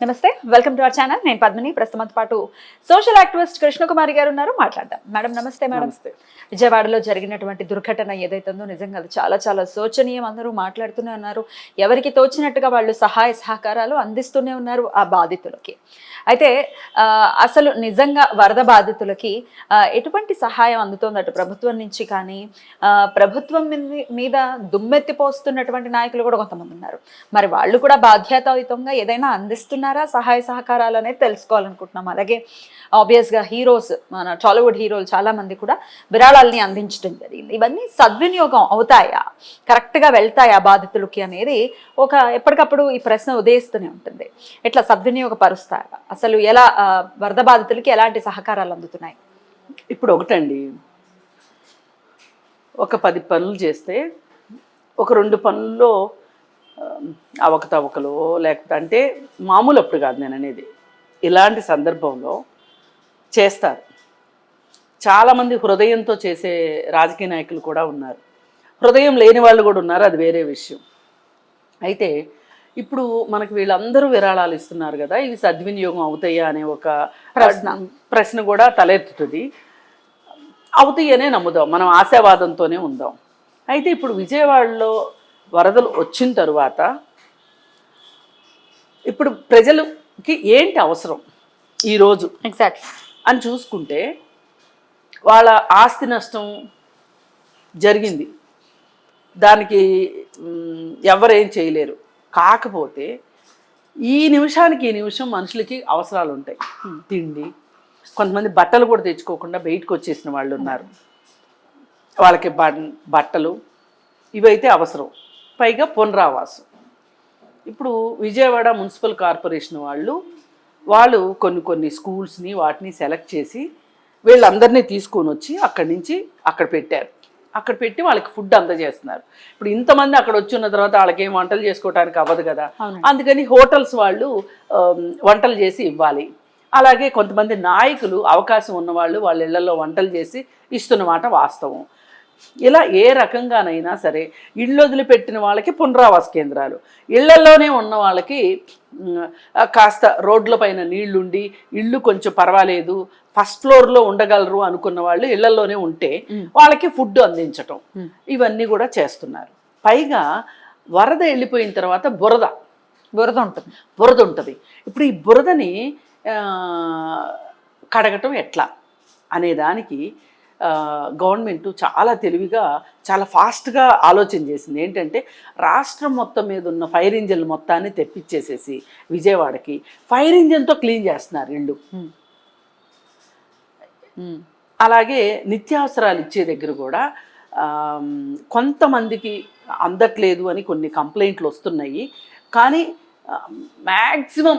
నమస్తే, welcome to our channel. నేను పద్మిని. ప్రస్తుతంతో పాటు సోషల్ యాక్టివిస్ట్ కృష్ణకుమారి గారు ఉన్నారు, మాట్లాడదాం. మేడం నమస్తే. మేడం, విజయవాడలో జరిగినటువంటి దుర్ఘటన ఏదైతుందో నిజంగా అది చాలా చాలా శోచనీయం. అందరూ మాట్లాడుతూనే ఉన్నారు, ఎవరికి తోచినట్టుగా వాళ్ళు సహాయ సహకారాలు అందిస్తూనే ఉన్నారు ఆ బాధితులకి. అయితే అసలు నిజంగా వరద బాధితులకి ఎటువంటి సహాయం అందుతోంది అటు ప్రభుత్వం నుంచి కానీ, ప్రభుత్వం మీద దుమ్మెత్తిపోస్తున్నటువంటి నాయకులు కూడా కొంతమంది ఉన్నారు. మరి వాళ్ళు కూడా బాధ్యతాయుతంగా ఏదైనా అందిస్తున్నారా సహాయ సహకారాలు అనేది తెలుసుకోవాలనుకుంటున్నాం. అలాగే ఆబ్వియస్గా హీరోస్, మన టాలీవుడ్ హీరోలు చాలా మంది కూడా విరాళాలని అందించడం జరిగింది. ఇవన్నీ సద్వినియోగం అవుతాయా, కరెక్ట్గా వెళ్తాయా బాధితులకి అనేది ఒక ఎప్పటికప్పుడు ఈ ప్రశ్న ఉదయిస్తూనే ఉంటుంది. ఎట్లా సద్వినియోగపరుస్తారా, అసలు ఎలా వరద బాధితులకి ఎలాంటి సహకారాలు అందుతున్నాయి? ఇప్పుడు ఒకటండి, ఒక 10 పనులు చేస్తే ఒక 2 పనుల్లో అవకతవకలు లేకపోతే, అంటే మామూలు అప్పుడు కాదు నేను అనేది, ఇలాంటి సందర్భంలో చేస్తారు. చాలామంది హృదయంతో చేసే రాజకీయ నాయకులు కూడా ఉన్నారు, హృదయం లేని వాళ్ళు కూడా ఉన్నారు, అది వేరే విషయం. అయితే ఇప్పుడు మనకు వీళ్ళందరూ విరాళాలు ఇస్తున్నారు కదా, ఇవి సద్వినియోగం అవుతాయా అనే ఒక ప్రశ్న కూడా తలెత్తుతుంది. అవుతాయి అనే నమ్ముదాం, మనం ఆశావాదంతోనే ఉందాం. అయితే ఇప్పుడు విజయవాడలో వరదలు వచ్చిన తరువాత ఇప్పుడు ప్రజలకి ఏంటి అవసరం ఈరోజు ఎగ్జాక్ట్లీ అని చూసుకుంటే, వాళ్ళ ఆస్తి నష్టం జరిగింది, దానికి ఎవరేం చేయలేరు. కాకపోతే ఈ నిమిషం మనుషులకి అవసరాలు ఉంటాయి. తిండి, కొంతమంది బట్టలు కూడా తెచ్చుకోకుండా బయటకు వచ్చేసిన వాళ్ళు ఉన్నారు, వాళ్ళకి బట్టలు ఇవైతే అవసరం, పైగా పునరావాసం. ఇప్పుడు విజయవాడ మున్సిపల్ కార్పొరేషన్ వాళ్ళు కొన్ని స్కూల్స్ని వాటిని సెలెక్ట్ చేసి వీళ్ళందరినీ తీసుకొని వచ్చి అక్కడి నుంచి అక్కడ పెట్టారు. అక్కడ పెట్టి వాళ్ళకి ఫుడ్ అందజేస్తున్నారు. ఇప్పుడు ఇంతమంది అక్కడ వచ్చి ఉన్న తర్వాత వాళ్ళకి ఏం వంటలు చేసుకోవడానికి అవ్వదు కదా, అందుకని హోటల్స్ వాళ్ళు వంటలు చేసి ఇవ్వాలి. అలాగే కొంతమంది నాయకులు అవకాశం ఉన్నవాళ్ళు వాళ్ళ ఇళ్లలో వంటలు చేసి ఇస్తున్నమాట వాస్తవం. ఇలా ఏ రకంగానైనా సరే ఇళ్ళు వదిలిపెట్టిన వాళ్ళకి పునరావాస కేంద్రాలు, ఇళ్లలోనే ఉన్న వాళ్ళకి కాస్త రోడ్ల పైన నీళ్లుండి ఇళ్ళు కొంచెం పర్వాలేదు, ఫస్ట్ ఫ్లోర్లో ఉండగలరు అనుకున్న వాళ్ళు ఇళ్లలోనే ఉంటే వాళ్ళకి ఫుడ్ అందించటం, ఇవన్నీ కూడా చేస్తున్నారు. పైగా వరద వెళ్ళిపోయిన తర్వాత బురద ఉంటుంది. ఇప్పుడు ఈ బురదని కడగటం ఎట్లా అనేదానికి గవర్నమెంట్ చాలా తెలివిగా చాలా ఫాస్ట్గా ఆలోచన చేసింది. ఏంటంటే రాష్ట్రం మొత్తం మీద ఉన్న ఫైర్ ఇంజిన్లు మొత్తాన్ని తెప్పించేసేసి విజయవాడకి ఫైర్ ఇంజిన్తో క్లీన్ చేస్తున్నారు ఇళ్ళు. అలాగే నిత్యావసరాలు ఇచ్చే దగ్గర కూడా కొంతమందికి అందట్లేదు అని కొన్ని కంప్లైంట్లు వస్తున్నాయి, కానీ మ్యాక్సిమం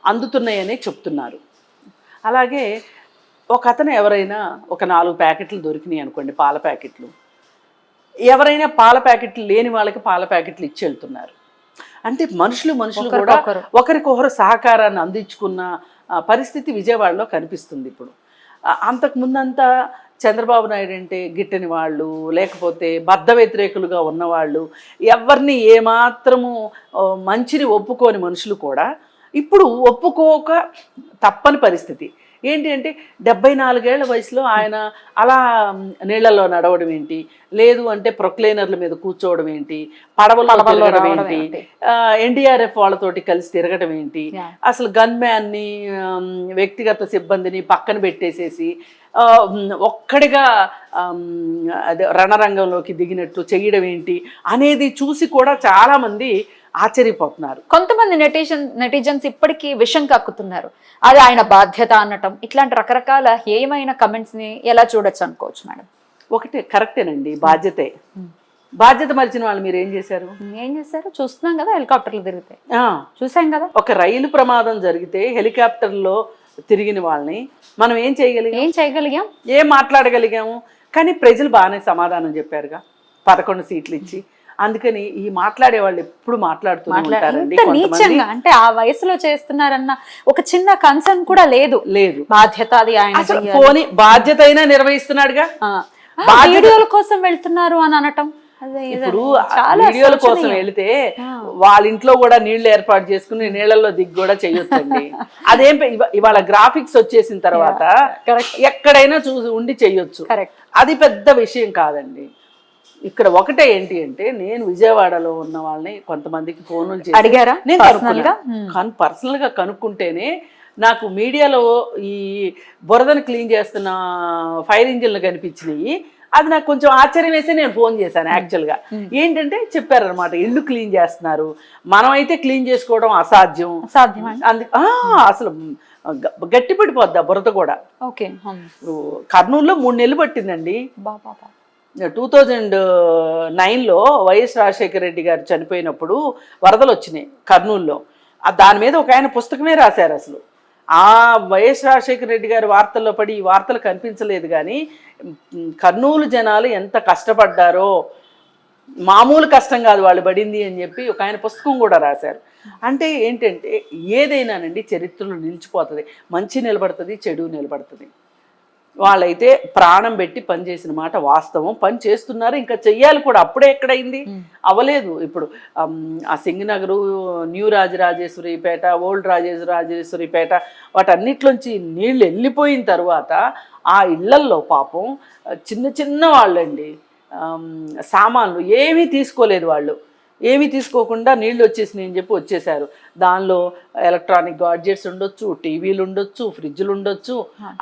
అందుతున్నాయని చెప్తున్నారు. అలాగే ఒక అతను ఎవరైనా ఒక 4 ప్యాకెట్లు దొరికినాయి అనుకోండి, పాల ప్యాకెట్లు, ఎవరైనా పాల ప్యాకెట్లు లేని వాళ్ళకి పాల ప్యాకెట్లు ఇచ్చి వెళ్తున్నారు. అంటే మనుషులు కూడా ఒకరికొకరు సహకారాన్ని అందించుకున్న పరిస్థితి విజయవాడలో కనిపిస్తుంది. ఇప్పుడు అంతకుముందంతా చంద్రబాబు నాయుడు అంటే గిట్టని వాళ్ళు, లేకపోతే బద్ధ వ్యతిరేకులుగా ఉన్నవాళ్ళు, ఎవరిని ఏమాత్రము మంచిని ఒప్పుకోని మనుషులు కూడా ఇప్పుడు ఒప్పుకోక తప్పని పరిస్థితి. ఏంటి అంటే 74 ఏళ్ల వయసులో ఆయన అలా నీళ్లలో నడవడం ఏంటి, లేదు అంటే ప్రొక్లైనర్ల మీద కూర్చోవడం ఏంటి, పడవలో తిరగడం ఏంటి, ఎన్డీఆర్ఎఫ్ వాళ్ళతోటి కలిసి తిరగడం ఏంటి, అసలు గన్ మ్యాన్ని వ్యక్తిగత సిబ్బందిని పక్కన పెట్టేసేసి ఒక్కడిగా అదే రణరంగంలోకి దిగినట్టు చేయడం ఏంటి అనేది చూసి కూడా చాలామంది ఆశ్చర్యపోతున్నారు. కొంతమంది నెటిజన్స్ ఇప్పటికీ విషం కక్కుతున్నారు, అది ఆయన బాధ్యత అనటం, ఇట్లాంటి రకరకాల ఏమైనా కమెంట్స్ ని ఎలా చూడొచ్చు అనుకోవచ్చు మేడం? ఒకటే కరెక్టేనండి, బాధ్యత మరిచిన వాళ్ళు మీరు ఏం చేశారు? చూస్తున్నాం కదా, హెలికాప్టర్లు తిరిగితే చూసాం కదా. ఒక రైలు ప్రమాదం జరిగితే హెలికాప్టర్లో తిరిగిన వాళ్ళని మనం ఏం చేయగలిగాం, ఏం మాట్లాడగలిగాము? కానీ ప్రజలు బాగానే సమాధానం చెప్పారుగా, 11 సీట్లు ఇచ్చి. అందుకని ఈ మాట్లాడే వాళ్ళు ఎప్పుడు మాట్లాడుతుంటారండి. అంటే ఆ వయసులో చేస్తున్నారన్న ఒక చిన్న కన్సర్న్ కూడా లేదు. బాధ్యత అది ఆయన బాధ్యత అయినా నిర్వహిస్తున్నాడుగా, వీడియోల కోసం వెళ్తున్నారు అని అనటం, అదే ఇప్పుడు చాలా వీడియోల కోసం శోచనీయం. వెళితే వాళ్ళ ఇంట్లో కూడా నీళ్లు ఏర్పాటు చేసుకుని నీళ్లలో దిగి కూడా చేయొచ్చండి. అదేం ఇవాళ గ్రాఫిక్స్ వచ్చేసిన తర్వాత ఎక్కడైనా చూసి ఉండి చెయ్యొచ్చు. కరెక్ట్. అది పెద్ద విషయం కాదండి. ఇక్కడ ఒకటే ఏంటి అంటే, నేను విజయవాడలో ఉన్న వాళ్ళని కొంతమందికి ఫోన్లు చేసి అడిగారా నేను పర్సనల్ గా కనుక్కుంటేనే నాకు మీడియాలో ఈ బురదను క్లీన్ చేస్తున్న ఫైర్ ఇంజిన్లు కనిపించినాయి. అది నాకు కొంచెం ఆశ్చర్యం వేసి నేను ఫోన్ చేశాను. యాక్చువల్గా ఏంటంటే చెప్పారనమాట, ఇల్లు క్లీన్ చేస్తున్నారు, మనం అయితే క్లీన్ చేసుకోవడం అసాధ్యం. అసలు గట్టిపడిపోద్ది ఆ బురద కూడా. కర్నూలులో 3 నెలలు పట్టిందండి. 2009లో వైఎస్ రాజశేఖర రెడ్డి గారు చనిపోయినప్పుడు వరదలు వచ్చినాయి కర్నూలులో. దాని మీద ఒక ఆయన పుస్తకమే రాశారు. అసలు ఆ వైఎస్ రాజశేఖర రెడ్డి గారి వార్తల్లో పడి ఈ వార్తలు కనిపించలేదు, కానీ కర్నూలు జనాలు ఎంత కష్టపడ్డారో, మామూలు కష్టం కాదు వాళ్ళు పడింది అని చెప్పి ఒక ఆయన పుస్తకం కూడా రాశారు. అంటే ఏంటంటే ఏదైనానండి చరిత్రలో నిలిచిపోతుంది. మంచి నిలబడుతుంది, చెడు నిలబడుతుంది. వాళ్ళైతే ప్రాణం పెట్టి పని చేసిన మాట వాస్తవం. పని చేస్తున్నారు, ఇంకా చెయ్యాలి కూడా. అప్పుడే ఎక్కడైంది, అవ్వలేదు. ఇప్పుడు ఆ సింగనగరు, న్యూ రాజరాజేశ్వరిపేట, ఓల్డ్ రాజేశ్వరిపేట వాటన్నిట్లోంచి నీళ్ళు వెళ్ళిపోయిన తర్వాత ఆ ఇళ్లల్లో పాపం చిన్న చిన్న వాళ్ళండి, సామాన్లు ఏమీ తీసుకోలేదు. వాళ్ళు ఏమీ తీసుకోకుండా నీళ్ళు వచ్చేసినాయి అని చెప్పి వచ్చేసారు. దానిలో ఎలక్ట్రానిక్ గాడ్జెట్స్ ఉండొచ్చు, టీవీలు ఉండొచ్చు, ఫ్రిడ్జ్లు ఉండొచ్చు.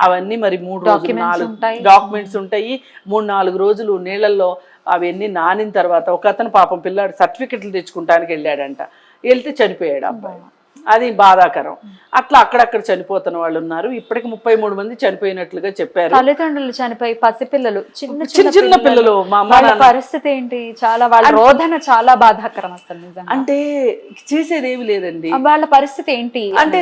అవన్నీ మరి 3 రోజులు 4 డాక్యుమెంట్స్ ఉంటాయి. 3-4 రోజులు నీళ్ళల్లో అవన్నీ నానిన తర్వాత ఒక అతను పాపం పిల్లాడు సర్టిఫికెట్లు తెచ్చుకుంటానికి వెళ్ళాడంట. వెళ్తే చనిపోయాడు అబ్బాయి. అది బాధాకరం. అట్లా అక్కడక్కడ చనిపోతున్న వాళ్ళు ఉన్నారు. ఇప్పటికి 33 మంది చనిపోయినట్లుగా చెప్పారు. తల్లిదండ్రులు చనిపోయి పసిపిల్లలు, చిన్న చిన్న పిల్లలు. వాళ్ళ పరిస్థితి ఏంటి? చాలా వాళ్ళ రోదన చాలా బాధాకరం అసలు నిజంగా. అంటే చేసేది ఏమి లేదండి. వాళ్ళ పరిస్థితి ఏంటి అంటే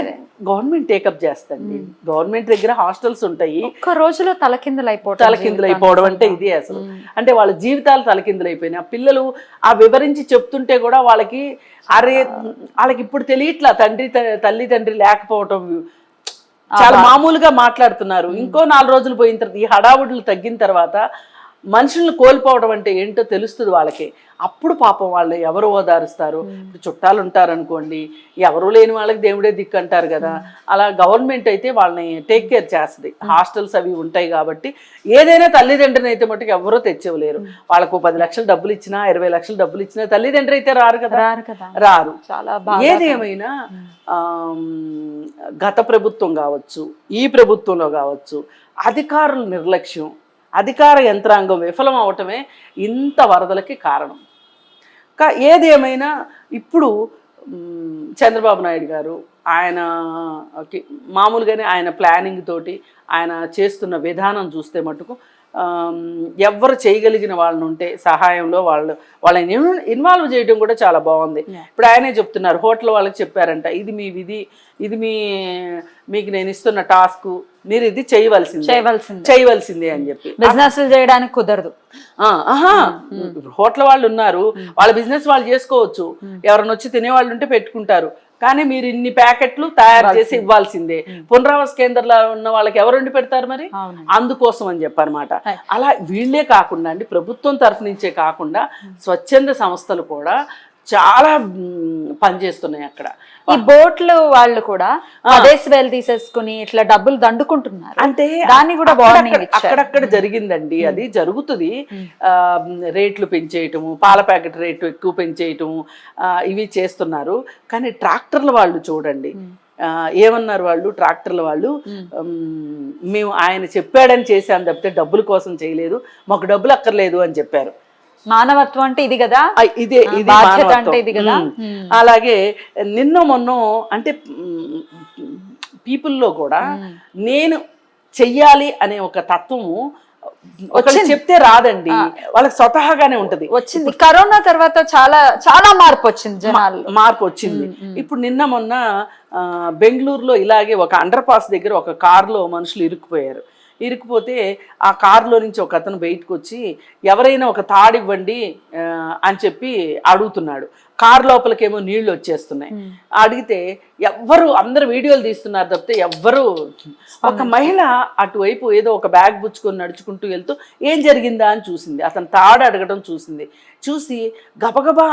గవర్నమెంట్ టేకప్ చేస్తండి. గవర్నమెంట్ దగ్గర హాస్టల్స్ ఉంటాయి. ఒక్క రోజులో తలకిందులైపోవడం అంటే ఇదే అసలు. అంటే వాళ్ళ జీవితాలు తలకిందులైపోయినాయి. ఆ పిల్లలు ఆ వివరించి చెప్తుంటే కూడా వాళ్ళకి వాళ్ళకి ఇప్పుడు తెలియట్లా తల్లి తండ్రి లేకపోవటం. చాలా మామూలుగా మాట్లాడుతున్నారు. ఇంకో 4 రోజులు పోయిన తర్వాత, ఈ హడావుడులు తగ్గిన తర్వాత మనుషులను కోల్పోవడం అంటే ఏంటో తెలుస్తుంది వాళ్ళకి. అప్పుడు పాపం వాళ్ళు ఎవరు ఓదారుస్తారు? ఇప్పుడు చుట్టాలు ఉంటారు అనుకోండి, ఎవరు లేని వాళ్ళకి దేవుడే దిక్కు అంటారు కదా. అలా గవర్నమెంట్ అయితే వాళ్ళని టేక్ కేర్ చేస్తుంది. హాస్టల్స్ అవి ఉంటాయి కాబట్టి ఏదైనా తల్లిదండ్రిని అయితే మటుకు ఎవరో తెచ్చివ్వలేరు. వాళ్ళకు 10 లక్షలు డబ్బులు ఇచ్చినా, 20 లక్షలు డబ్బులు ఇచ్చినా తల్లిదండ్రి అయితే రారు కదా, రారు. ఏదేమైనా గత ప్రభుత్వం కావచ్చు, ఈ ప్రభుత్వంలో కావచ్చు, అధికారుల నిర్లక్ష్యం, అధికార యంత్రాంగం విఫలం అవటమే ఇంత వరదలకి కారణం. ఏది ఏమైనా ఇప్పుడు చంద్రబాబు నాయుడు గారు ఆయన మామూలుగానే ఆయన ప్లానింగ్ తోటి ఆయన చేస్తున్న విధానం చూస్తే మటుకు ఎవరు చేయగలిగిన వాళ్ళని ఉంటే సహాయంలో వాళ్ళని ఇన్వాల్వ్ చేయడం కూడా చాలా బాగుంది. ఇప్పుడు ఆయనే చెప్తున్నారు, హోటల్ వాళ్ళకి చెప్పారంట, ఇది మీ విధి, ఇది మీకు నేను ఇస్తున్న టాస్క్, మీరు ఇది చేయవలసిందే అని చెప్పి. బిజినెస్ చేయడానికి కుదరదు. హోటల్ వాళ్ళు ఉన్నారు, వాళ్ళ బిజినెస్ వాళ్ళు చేసుకోవచ్చు. ఎవరైనా వచ్చి తినేవాళ్ళు ఉంటే పెట్టుకుంటారు. కానీ మీరు ఇన్ని ప్యాకెట్లు తయారు చేసి ఇవ్వాల్సిందే. పునరావాస కేంద్రంలో ఉన్న వాళ్ళకి ఎవరు వండి పెడతారు మరి? అందుకోసం అని చెప్పనమాట. అలా వీళ్ళే కాకుండా అండి, ప్రభుత్వం తరఫు నుంచే కాకుండా స్వచ్ఛంద సంస్థలు కూడా చాలా పనిచేస్తున్నాయి అక్కడ. ఈ బోట్లు వాళ్ళు కూడా వేలు తీసేసుకుని ఇట్లా డబ్బులు దండుకుంటున్నారు. అంటే దాన్ని కూడా అక్కడక్కడ జరిగిందండి. అది జరుగుతుంది. రేట్లు పెంచేయటము, పాల ప్యాకెట్ రేటు ఎక్కువ పెంచేయటము, ఇవి చేస్తున్నారు. కానీ ట్రాక్టర్ల వాళ్ళు చూడండి, ఏమన్నారు వాళ్ళు, ట్రాక్టర్ల వాళ్ళు, మేము ఆయన చెప్పాడని చేశాను తప్పితే డబ్బుల కోసం చేయలేదు, మాకు డబ్బులు అక్కర్లేదు అని చెప్పారు. మానవత్వం అంటే ఇది కదా, ఇదే అంటే ఇది కదా. అలాగే నిన్న మొన్న అంటే పీపుల్లో కూడా నేను చెయ్యాలి అనే ఒక తత్వము చెప్తే రాదండి, వాళ్ళకి స్వతహాగానే ఉంటది. వచ్చింది కరోనా తర్వాత చాలా మార్పు వచ్చింది, మార్పు వచ్చింది. ఇప్పుడు నిన్న మొన్న బెంగళూరులో ఇలాగే ఒక అండర్ పాస్ దగ్గర ఒక కారులో మనుషులు ఇరుక్కుపోతే ఆ కారులో నుంచి ఒక అతను బయటకు వచ్చి ఎవరైనా ఒక తాడు ఇవ్వండి అని చెప్పి అడుగుతున్నాడు. కార్ లోపలికేమో నీళ్లు వచ్చేస్తున్నాయి. అడిగితే ఎవ్వరు, అందరు వీడియోలు తీస్తున్నారు తప్పితే ఎవ్వరు, ఒక మహిళ అటువైపు ఏదో ఒక బ్యాగ్ పుచ్చుకొని నడుచుకుంటూ వెళ్తూ ఏం జరిగిందా అని చూసింది. అతను తాడు అడగడం చూసింది. చూసి గబగబా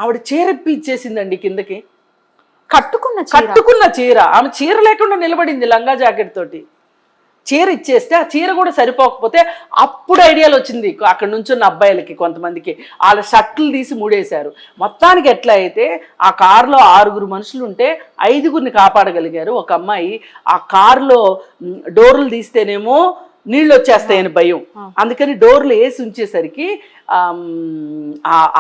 ఆవిడ చీరెప్పి ఇచ్చేసిందండి కిందకి. కట్టుకున్న చీర, ఆమె చీర లేకుండా నిలబడింది లంగా జాకెట్ తోటి. చీర ఇచ్చేస్తే ఆ చీర కూడా సరిపోకపోతే అప్పుడు ఐడియాలు వచ్చింది అక్కడ నుంచి ఉన్న అబ్బాయిలకి, కొంతమందికి వాళ్ళ షర్ట్లు తీసి మూడేశారు. మొత్తానికి ఎట్లా అయితే ఆ కారులో 6 మనుషులు ఉంటే 5గురిని కాపాడగలిగారు. ఒక అమ్మాయి ఆ కారులో డోర్లు తీస్తేనేమో నీళ్ళు వచ్చేస్తాయని భయం, అందుకని డోర్లు వేసి ఉంచేసరికి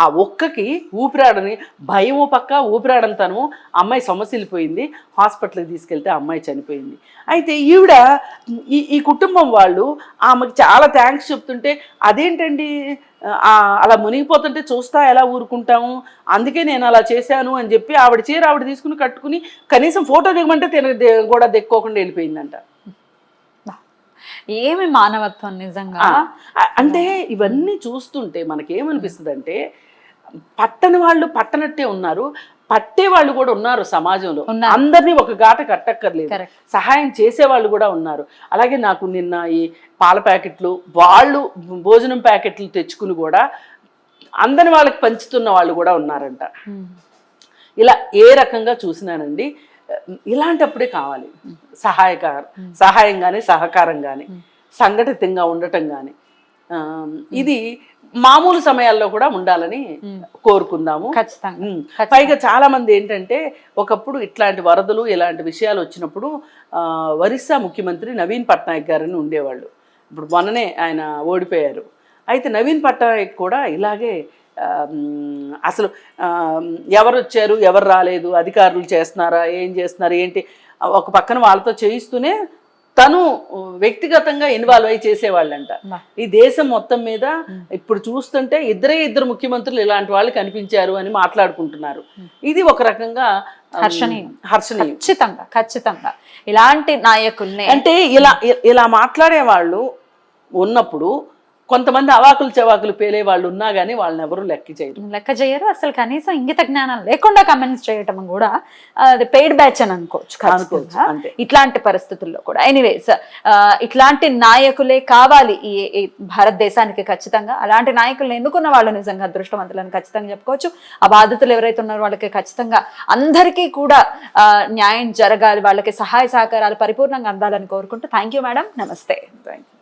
ఆ ఒక్కకి ఊపిరాడని భయం పక్క ఊపిరాడంతను అమ్మాయి సమస్యలిపోయింది. హాస్పిటల్కి తీసుకెళ్తే అమ్మాయి చనిపోయింది. అయితే ఈవిడ ఈ కుటుంబం వాళ్ళు ఆమెకి చాలా థ్యాంక్స్ చెప్తుంటే, అదేంటండి అలా మునిగిపోతుంటే చూస్తా ఎలా ఊరుకుంటాము, అందుకే నేను అలా చేశాను అని చెప్పి ఆవిడ చీర ఆవిడ తీసుకుని కట్టుకుని కనీసం ఫోటో దిగమంటే కూడా దెక్కోకుండా వెళ్ళిపోయిందంట. ఏమి మానవత్వం నిజంగా. అంటే ఇవన్నీ చూస్తుంటే మనకేమనిపిస్తుంది అంటే, పట్టని వాళ్ళు పట్టనట్టే ఉన్నారు, పట్టే వాళ్ళు కూడా ఉన్నారు సమాజంలో. అందరినీ ఒక గాట కట్టక్కర్లేదు, సహాయం చేసే వాళ్ళు కూడా ఉన్నారు. అలాగే నాకు నిన్న ఈ పాల ప్యాకెట్లు, వాళ్ళు భోజనం ప్యాకెట్లు తెచ్చుకుని కూడా అందని వాళ్ళకి పంచుతున్న వాళ్ళు కూడా ఉన్నారంట. ఇలా ఏ రకంగా చూసినానండి, ఇలాంటప్పుడే కావాలి సహాయం కానీ సహకారం కానీ, సంఘటితంగా ఉండటం కానీ. ఇది మామూలు సమయాల్లో కూడా ఉండాలని కోరుకుందాము. పైగా చాలా మంది ఏంటంటే, ఒకప్పుడు ఇట్లాంటి వరదలు ఇలాంటి విషయాలు వచ్చినప్పుడు ఒరిస్సా ముఖ్యమంత్రి నవీన్ పట్నాయక్ గారని ఉండేవాళ్ళు. ఇప్పుడు మొన్ననే ఆయన ఓడిపోయారు. అయితే నవీన్ పట్నాయక్ కూడా ఇలాగే అసలు ఎవరు వచ్చారు ఎవరు రాలేదు, అధికారులు చేస్తున్నారా ఏం చేస్తున్నారు ఏంటి, ఒక పక్కన వాళ్ళతో చేయిస్తూనే తను వ్యక్తిగతంగా ఇన్వాల్వ్ అయ్యి చేసేవాళ్ళంట. ఈ దేశం మొత్తం మీద ఇప్పుడు చూస్తుంటే ఇద్దరు ముఖ్యమంత్రులు ఇలాంటి వాళ్ళు కనిపించారు అని మాట్లాడుకుంటున్నారు. ఇది ఒక రకంగా హర్షణీయం. ఖచ్చితంగా ఇలాంటి నాయకుల్ని, అంటే ఇలా మాట్లాడే వాళ్ళు ఉన్నప్పుడు కొంతమంది అవాకులు చవాకులు పేలే వాళ్ళు ఉన్నా కానీ వాళ్ళని ఎవరు లెక్క చేయరు. అసలు కనీసం ఇంగిత జ్ఞానం లేకుండా కమెంట్స్ చేయటం కూడా అది పెయిడ్ బ్యాచ్ అని అనుకోవచ్చు ఇట్లాంటి పరిస్థితుల్లో కూడా. ఎనీవేస్, ఇట్లాంటి నాయకులే కావాలి ఈ భారతదేశానికి ఖచ్చితంగా. అలాంటి నాయకులను ఎన్నుకున్న వాళ్ళు నిజంగా అదృష్టవంతులని ఖచ్చితంగా చెప్పుకోవచ్చు. ఆ బాధితులు ఎవరైతే ఉన్నారో వాళ్ళకి ఖచ్చితంగా అందరికీ కూడా న్యాయం జరగాలి, వాళ్ళకి సహాయ సహకారాలు పరిపూర్ణంగా అందాలని కోరుకుంటూ థ్యాంక్ యూ మేడం, నమస్తే. Thank you.